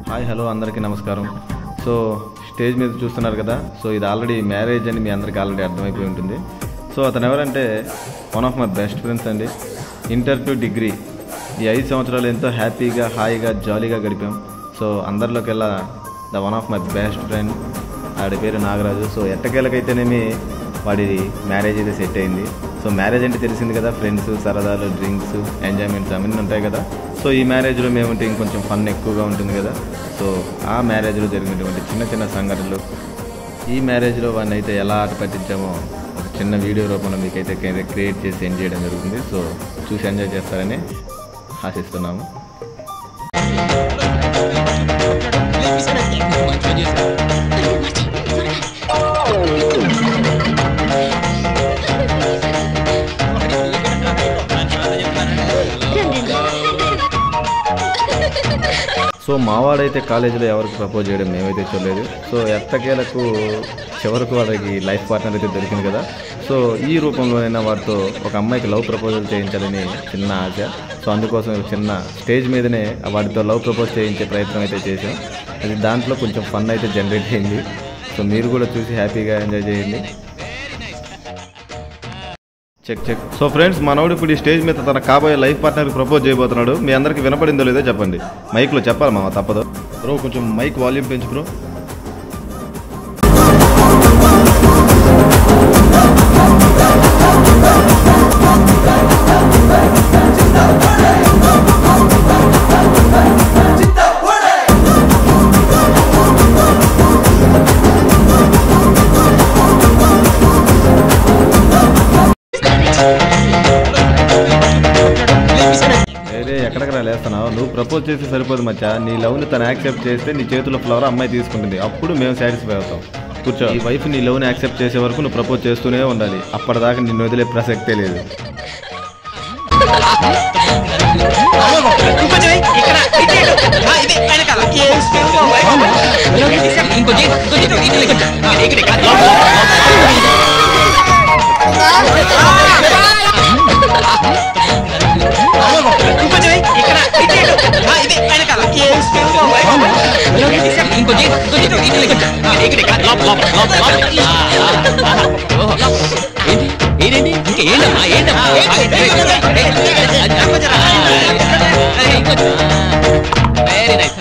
Hi hello అందరికీ నమస్కారం. So stage మీద చూస్తున్నారు కదా, సో ఇది ఆల్రెడీ మ్యారేజ్ అని మీ అందరికీ ఆల్రెడీ అర్థమైపోయి ఉంటుంది. సో అతను ఎవరంటే one of my best friends అండి. ఇంటర్ టు డిగ్రీ ఈ 5 సంవత్సరాలు ఎంతో హ్యాపీగా హాయిగా జాలీగా గడిపాం. సో అందరిలోకెల్లా the one of my best friend, ఆడి పేరు నాగరాజు. సో ఎట్టకేలకైతేనేమి వాడి మ్యారేజ్ అయితే సెట్ అయింది. సో మ్యారేజ్ అంటే తెలిసింది కదా, ఫ్రెండ్స్, సరదాలు, డ్రింక్స్, ఎంజాయ్మెంట్స్ అవన్నీ ఉంటాయి కదా. సో ఈ మ్యారేజ్లో మేముంటే ఇంకొంచెం ఫన్ ఎక్కువగా ఉంటుంది కదా. సో ఆ మ్యారేజ్లో జరిగినటువంటి చిన్న చిన్న సంఘటనలు, ఈ మ్యారేజ్లో వాడిని అయితే ఎలా ఆట పట్టించామో ఒక చిన్న వీడియో రూపంలో మీకైతే క్రియేట్ చేసి ఎండ్ చేయడం జరుగుతుంది. సో చూసి ఎంజాయ్ చేస్తారని ఆశిస్తున్నాము. సో మావాడైతే కాలేజీలో ఎవరికి ప్రపోజ్ చేయడం మేమైతే చూడలేదు. సో ఎట్టకేలకు చివరకు వాడికి లైఫ్ పార్ట్నర్ అయితే దొరికింది కదా. సో ఈ రూపంలోనైనా వాడితో ఒక అమ్మాయికి లవ్ ప్రపోజల్ చేయించాలని చిన్న ఆశ. సో అందుకోసం చిన్న స్టేజ్ మీదనే వాడితో లవ్ ప్రపోజ్ చేయించే ప్రయత్నం అయితే చేసాం. అది దాంట్లో కొంచెం ఫన్ అయితే జనరేట్ అయింది. సో మీరు కూడా చూసి హ్యాపీగా ఎంజాయ్ చేయండి. Check check. సో ఫ్రెండ్స్, మనోడు ఇప్పుడు ఈ స్టేజ్ మీద తన కాబోయే లైఫ్ పార్ట్నర్కి ప్రపోజ్ చేయబోతున్నాడు. మీ అందరికి వినపడిందో లేదో చెప్పండి. మైక్లో చెప్పాలి మామ, తప్పదు. బ్రో కొంచెం మైక్ వాల్యూమ్ పెంచు బ్రో. ఎక్కడికరా లేస్తున్నావు? నువ్వు ప్రపోజ్ చేస్తే సరిపోదు మచ్చా. నీ లవ్ని తను యాక్సెప్ట్ చేస్తే నీ చేతిలో ఫ్లవర్ అమ్మాయి తీసుకుంటుంది. అప్పుడు మేము సాటిస్ఫై అవుతాం. కూర్చో. ఈ వైఫ్ నీ లవ్ని యాక్సెప్ట్ చేసే వరకు నువ్వు ప్రపోజ్ చేస్తూనే ఉండాలి. అప్పటిదాకా నిన్ను వదిలే ప్రసక్తే లేదు. Very nice.